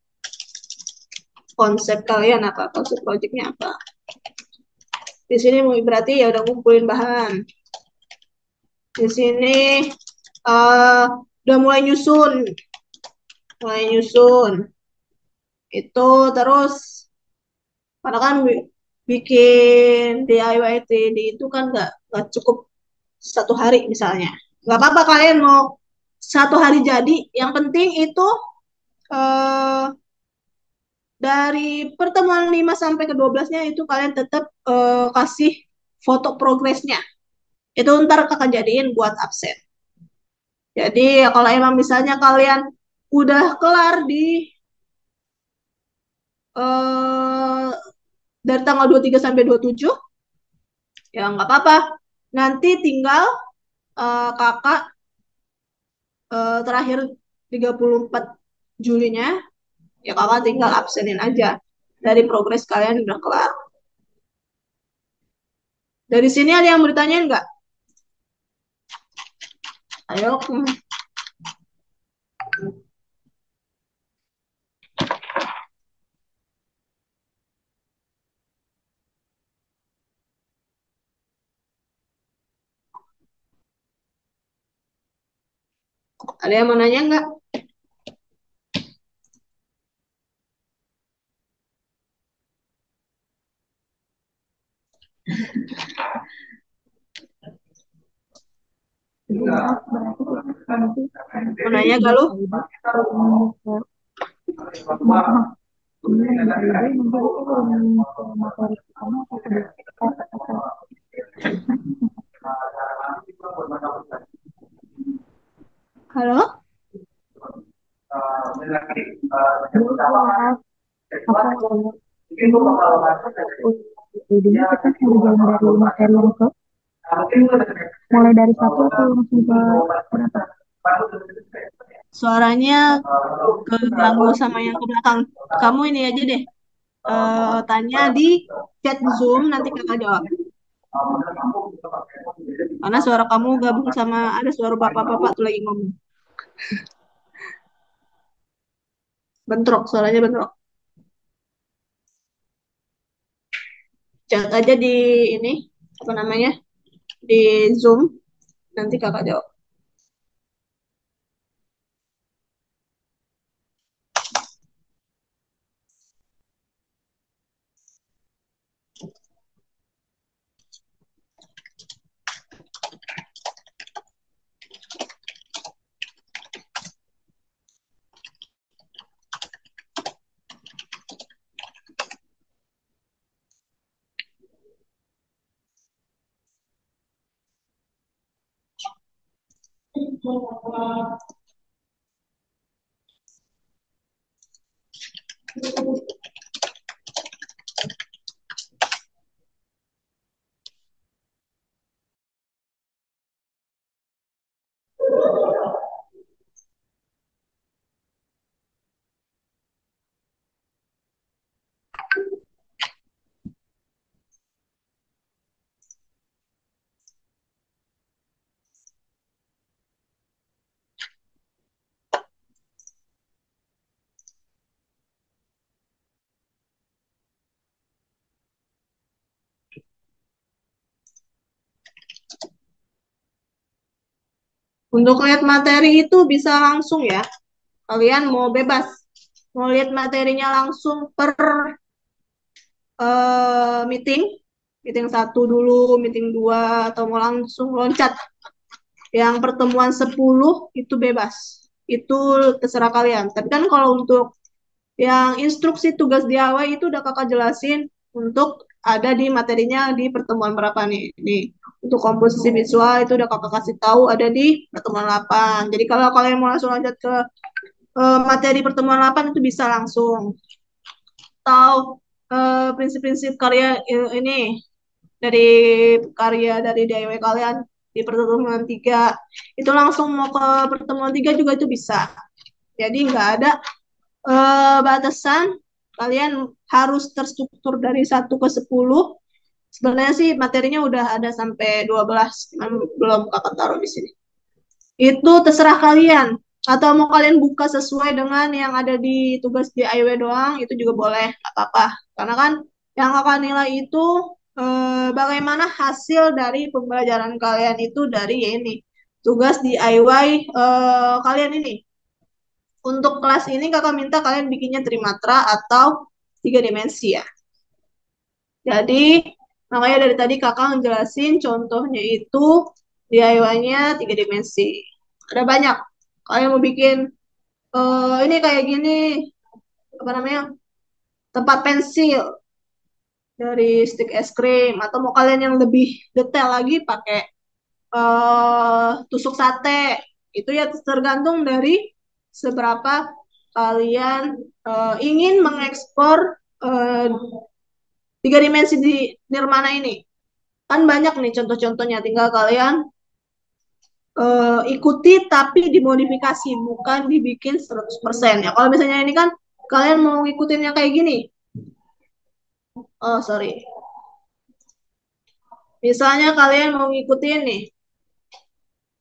Konsep kalian apa? Konsep projectnya apa? Di sini berarti ya udah ngumpulin bahan. Di sini udah mulai nyusun itu. Terus karena kan bikin DIY 3D itu kan nggak cukup 1 hari misalnya, nggak apa-apa kalian mau 1 hari jadi, yang penting itu eh, dari pertemuan 5 sampai ke 12-nya itu kalian tetap kasih foto progresnya, itu ntar kakak jadiin buat absen. Jadi ya kalau emang misalnya kalian udah kelar di eh, dari tanggal 23 sampai 27, ya nggak apa-apa. Nanti tinggal kakak terakhir 34 Julinya, ya kakak tinggal absenin aja. Dari progres kalian udah kelar. Dari sini ada yang mau ditanyain nggak? Ayo. Ada yang mau nanya nggak? Berarti kita nanti Mau nanya gak lu? desain ke ini nanti kita ke materi pertama atau Halo? Jadinya kita ngerjain dari materi yang ke mulai dari satu atau langsung ke berapa? Suaranya keganggu sama yang ke belakang. Kamu ini aja deh. Tanya di chat Zoom, nanti kakak jawab. Karena suara kamu gabung sama ada suara bapak-bapak tuh lagi ngomong. Bentrok, suaranya bentrok. Chat aja di ini, apa namanya, di Zoom, nanti kakak jawab. Untuk lihat materi itu bisa langsung ya. Kalian mau bebas. Mau lihat materinya langsung per meeting. Meeting satu dulu, meeting dua, atau mau langsung loncat. Yang pertemuan 10 itu bebas. Itu terserah kalian. Tapi kan kalau untuk yang instruksi tugas DIY itu udah kakak jelasin untuk ada di materinya di pertemuan berapa nih. Nih, untuk komposisi visual itu udah kakak kasih tahu ada di pertemuan 8. Jadi kalau kalian mau langsung lanjut ke materi pertemuan 8 itu bisa langsung. Atau prinsip-prinsip karya ini dari karya dari DIY kalian di pertemuan 3 itu langsung mau ke pertemuan 3 juga itu bisa. Jadi nggak ada batasan kalian harus terstruktur dari 1 ke 10. Sebenarnya sih materinya udah ada sampai 12, cuman belum kakak taruh di sini. Itu terserah kalian. Atau mau kalian buka sesuai dengan yang ada di tugas DIY doang, itu juga boleh, nggak apa-apa. Karena kan yang kakak nilai itu bagaimana hasil dari pembelajaran kalian itu dari ya ini. Tugas DIY kalian ini. Untuk kelas ini kakak minta kalian bikinnya trimatra atau 3 dimensi ya. Jadi makanya dari tadi kakak ngejelasin contohnya itu DIY-nya 3 dimensi. Ada banyak. Kalian mau bikin ini kayak gini, apa namanya, tempat pensil dari stick es krim. Atau mau kalian yang lebih detail lagi pakai tusuk sate. Itu ya tergantung dari seberapa kalian ingin mengekspor eh, 3 dimensi di Nirmana ini. Kan banyak nih contoh-contohnya, tinggal kalian ikuti tapi dimodifikasi, bukan dibikin 100% ya. Kalau misalnya ini kan kalian mau ngikutinnya kayak gini. Oh, sorry. Misalnya kalian mau ngikutin nih,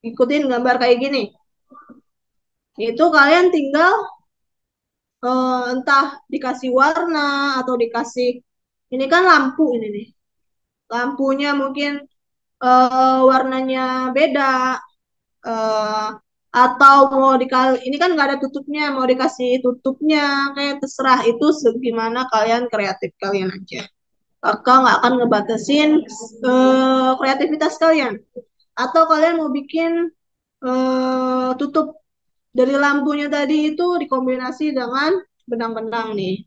ngikutin gambar kayak gini. Itu kalian tinggal entah dikasih warna atau dikasih ini kan lampu ini nih. Lampunya mungkin warnanya beda. atau mau dikali ini kan nggak ada tutupnya, mau dikasih tutupnya kayak terserah itu segimana kalian kreatif kalian aja. Kakak nggak akan ngebatasin kreativitas kalian. Atau kalian mau bikin tutup dari lampunya tadi itu dikombinasi dengan benang-benang nih.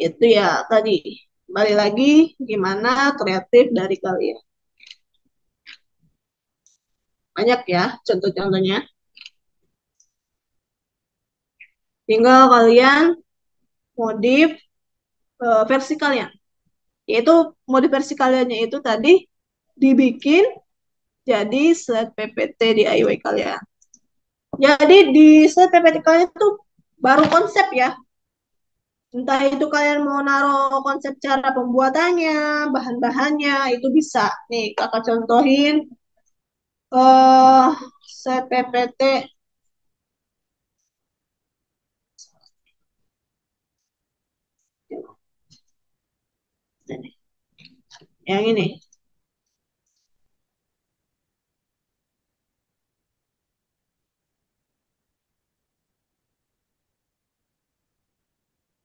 Itu ya tadi. Balik lagi gimana kreatif dari kalian. Banyak ya contoh-contohnya. Tinggal kalian modif versi kalian. Yaitu modif versi kaliannya itu tadi dibikin jadi slide PPT DIY kalian. Jadi di slide PPT kalian itu baru konsep ya. Entah itu kalian mau naruh konsep cara pembuatannya, bahan-bahannya, itu bisa. Nih, kakak contohin eh set PPT yang ini.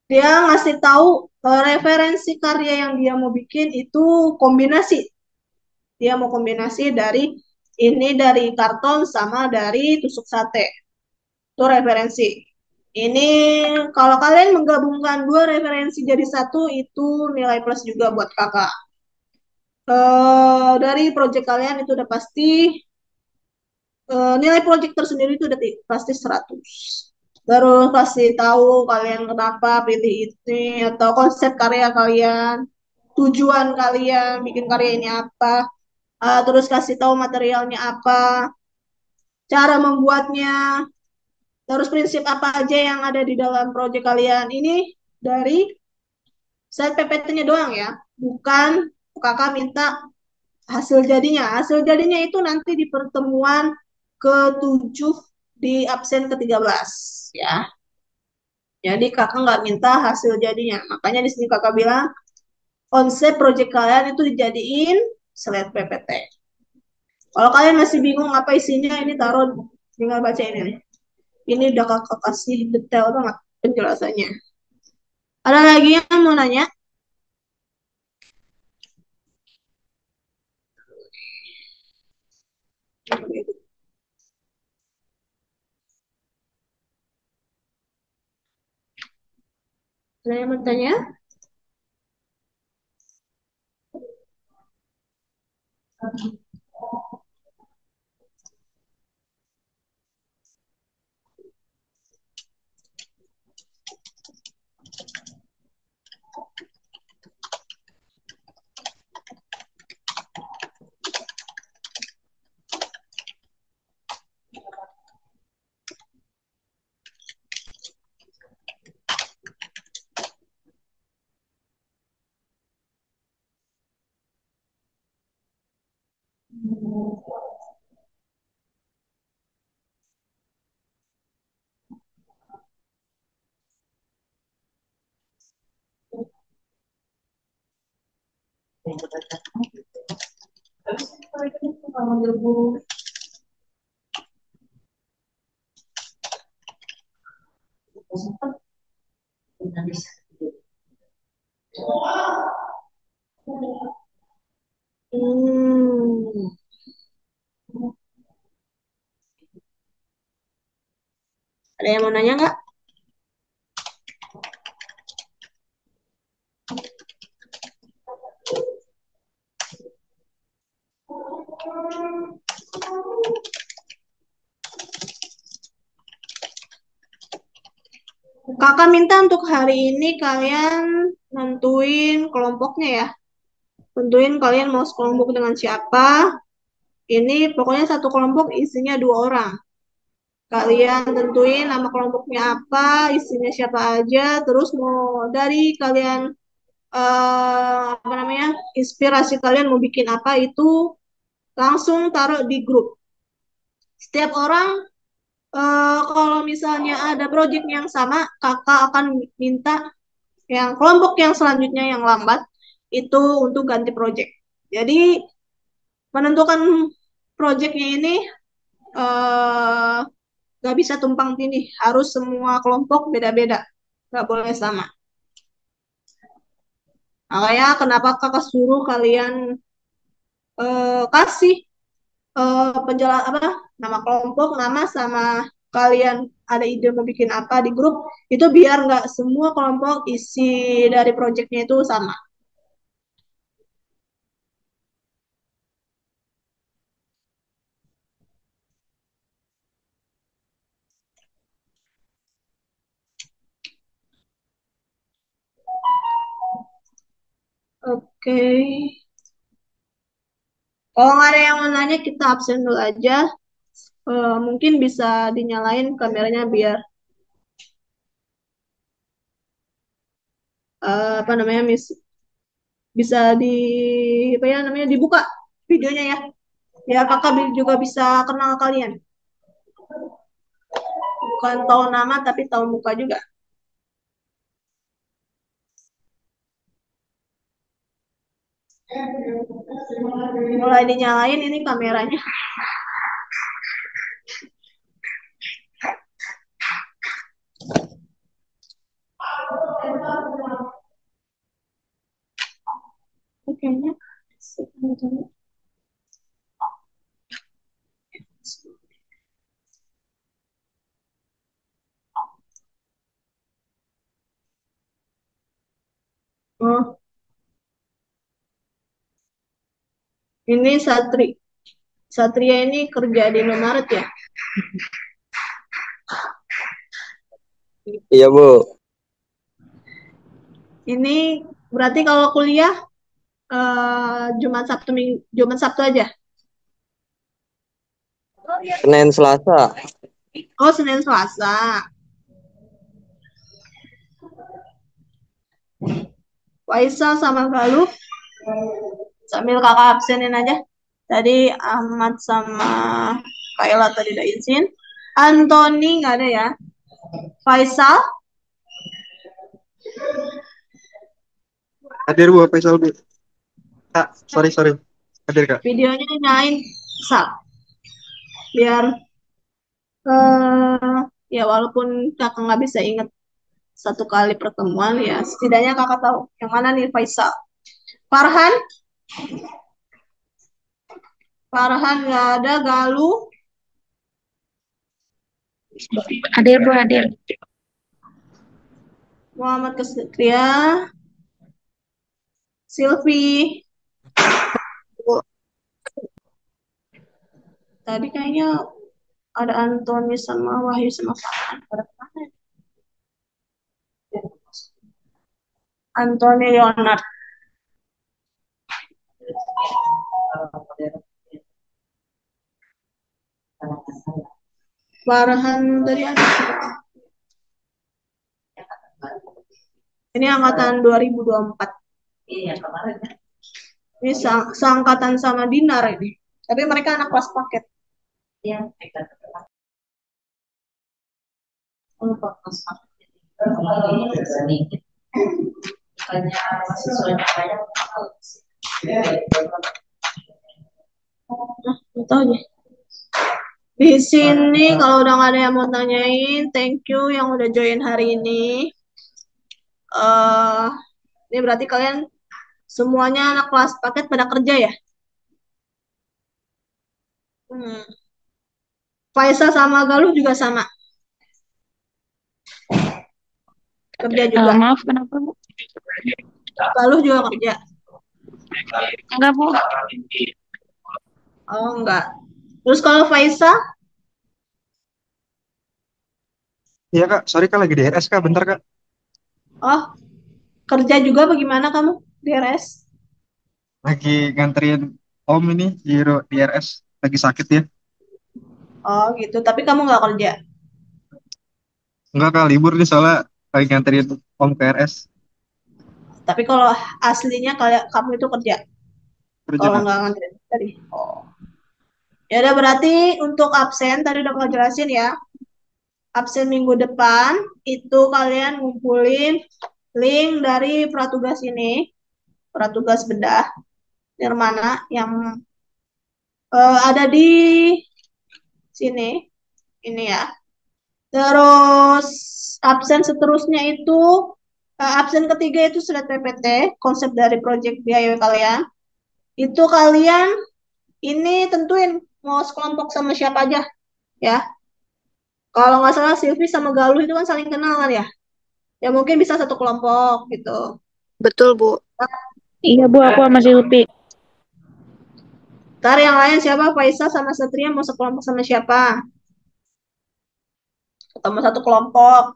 Dia ngasih tahu referensi karya yang dia mau bikin itu kombinasi. Dia mau kombinasi dari ini dari karton sama dari tusuk sate. Itu referensi. Ini kalau kalian menggabungkan dua referensi jadi satu itu nilai plus juga buat kakak. Dari project kalian itu udah pasti nilai project tersendiri itu udah pasti 100. Terus kasih tahu kalian kenapa pilih ini atau konsep karya kalian, tujuan kalian bikin karya ini apa, terus kasih tahu materialnya apa, cara membuatnya, terus prinsip apa aja yang ada di dalam proyek kalian. Ini dari slide PPT-nya doang ya, bukan kakak minta hasil jadinya. Hasil jadinya itu nanti di pertemuan ke-7 di absen ke-13 ya. Jadi kakak nggak minta hasil jadinya. Makanya di sini kakak bilang konsep proyek kalian itu dijadiin slide PPT. Kalau kalian masih bingung apa isinya, ini taruh tinggal baca ini nih. Ini udah kakak kasih detail banget penjelasannya. Ada lagi yang mau nanya? Ada yang mau tanya? Hmm. Ada yang mau nanya nggak? Kakak minta untuk hari ini kalian nentuin kelompoknya ya. Tentuin kalian mau sekelompok dengan siapa. Ini pokoknya satu kelompok isinya 2 orang. Kalian tentuin nama kelompoknya apa, isinya siapa aja, terus mau dari kalian apa namanya inspirasi kalian mau bikin apa itu langsung taruh di grup. Setiap orang kalau misalnya ada project yang sama, kakak akan minta yang kelompok yang selanjutnya yang lambat itu untuk ganti project. Jadi menentukan projectnya ini Gak bisa tumpang tindih, harus semua kelompok beda-beda, gak boleh sama. Makanya kenapa kakak suruh kalian kasih penjelas apa nama kelompok, nama sama kalian ada ide mau bikin apa di grup itu biar nggak semua kelompok isi dari proyeknya itu sama. Oke. Kalau nggak ada yang mau nanya kita absen dulu aja. Mungkin bisa dinyalain kameranya biar apa namanya bisa di apa ya namanya dibuka videonya ya. Biar kakak juga bisa kenal kalian. Bukan tahu nama tapi tahu muka juga. Mulai dinyalain ini kameranya. Kayaknya oh, ini Satria ini kerja di Indomaret ya? Iya, Bu. Ini berarti kalau kuliah Jumat Sabtu aja. Senin Selasa. Oh, Senin Selasa. Faisal sama Galuh sambil kakak absenin aja. Tadi Ahmad sama Kaila tadi udah izin. Anthony nggak ada ya. Faisal, Hadir Bu, Faisal Bu. Kak, sorry. Hadir Kak. videonya nyalain Sal. Biar ya walaupun kakak nggak bisa inget satu kali pertemuan ya setidaknya kakak tahu yang mana nih Faisal. Farhan, Farhan nggak ada. Galuh, Hadir Bu, hadir. Muhammad Kesatria, Silvi. Tadi kayaknya ada Antoni sama Wahyu sama Farhan. Pada kemana? Antoni Leonard. Farhan tadi ada. Ini angkatan 2024. Ini seangkatan sama Dinar ini. Tapi mereka anak kelas paket. Oh, kelas paket. Nah, itu aja. Di sini kalau udah nggak ada yang mau tanyain, thank you yang udah join hari ini. Ini berarti kalian semuanya anak kelas paket pada kerja ya? Faisal sama Galuh juga sama. Kerja juga. Maaf, kenapa Bu? Galuh juga kerja. Enggak Bu. Oh, enggak. Terus kalau Faisal? Iya Kak, sorry Kak lagi di RS Kak, bentar Kak. Oh, kerja juga bagaimana kamu di RS? Lagi nganterin Om ini di RS, lagi sakit ya. Oh, gitu. Tapi kamu nggak kerja? Enggak Kak, libur nih soalnya lagi nganterin Om ke RS. Tapi kalau aslinya kamu itu kerja? Kerja Kalau Kak. nggak nganterin tadi. Oh. Ya udah berarti untuk absen tadi udah aku jelasin ya. Absen minggu depan itu kalian ngumpulin link dari pratugas ini, pratugas bedah Nirmana yang ada di sini, ini ya. Terus absen seterusnya itu absen ketiga itu sudah PPT, konsep dari project DIY kalian. Itu kalian ini tentuin mau sekelompok sama siapa aja ya. Kalau nggak salah Silvi sama Galuh itu kan saling kenal kan ya. Ya mungkin bisa satu kelompok gitu. Betul, Bu. Iya Bu, aku sama Silvi. Ntar yang lain siapa? Faisal sama Satria mau sekelompok sama siapa? Ketemu satu kelompok.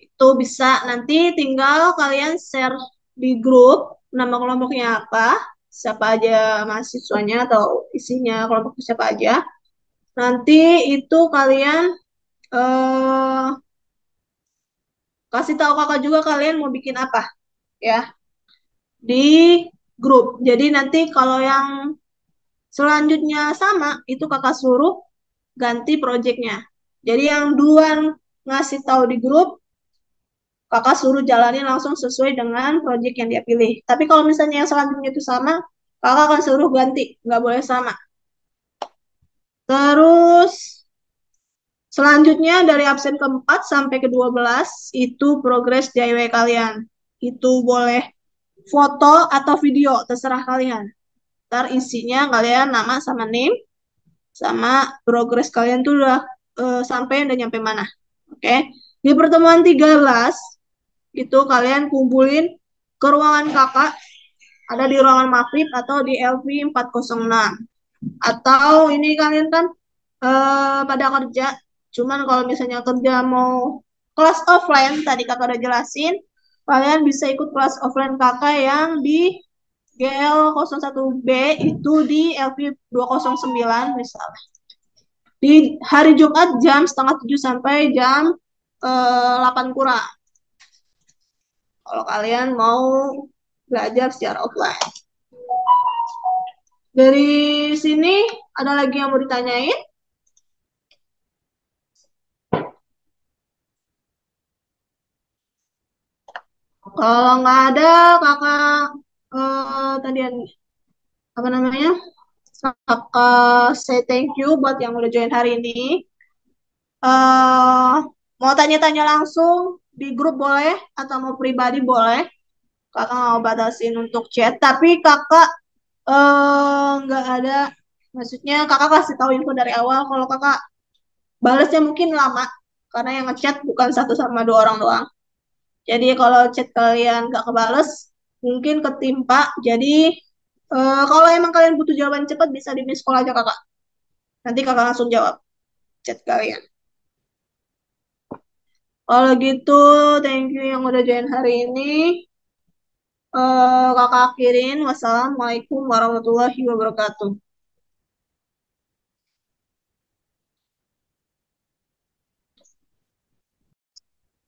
Itu bisa nanti tinggal kalian share di grup nama kelompoknya apa, siapa aja mahasiswanya atau isinya kelompok siapa aja. Nanti itu kalian eh, kasih tahu kakak juga kalian mau bikin apa ya di grup. Jadi nanti kalau yang selanjutnya sama itu kakak suruh ganti projectnya. Jadi yang duluan ngasih tahu di grup kakak suruh jalanin langsung sesuai dengan project yang dia pilih. Tapi kalau misalnya yang selanjutnya itu sama, kakak akan suruh ganti, nggak boleh sama. Terus selanjutnya dari absen keempat sampai ke-12 itu progres DIY kalian. Itu boleh foto atau video, terserah kalian. Ntar isinya kalian nama sama name, sama progres kalian tuh udah nyampe mana. Oke. Di pertemuan 13 itu kalian kumpulin ke ruangan kakak, ada di ruangan Makrib atau di LV 406. Atau ini kalian kan pada kerja, cuman kalau misalnya kerja mau kelas offline, tadi kakak udah jelasin, kalian bisa ikut kelas offline kakak yang di GL01B itu di LV 209 misalnya. Di hari Jumat jam setengah 7 sampai jam 8 kurang. Kalau kalian mau belajar secara offline. Dari sini ada lagi yang mau ditanyain? Kalau nggak ada, kakak tadi apa namanya? Kakak say thank you buat yang udah join hari ini. eh Mau tanya-tanya langsung di grup boleh atau mau pribadi boleh. Kakak nggak mau batasin untuk chat, tapi kakak nggak ada. Maksudnya kakak kasih tahu info dari awal kalau kakak balasnya mungkin lama karena yang ngechat bukan satu sama dua orang doang. Jadi kalau chat kalian gak kebales, mungkin ketimpa. Jadi kalau emang kalian butuh jawaban cepat bisa di miss call aja kakak. Nanti kakak langsung jawab chat kalian. Kalau gitu, thank you yang udah join hari ini. Kakak akhirin. Wassalamualaikum warahmatullahi wabarakatuh.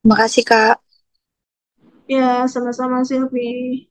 Makasih, Kak. Ya, sama-sama Silvi.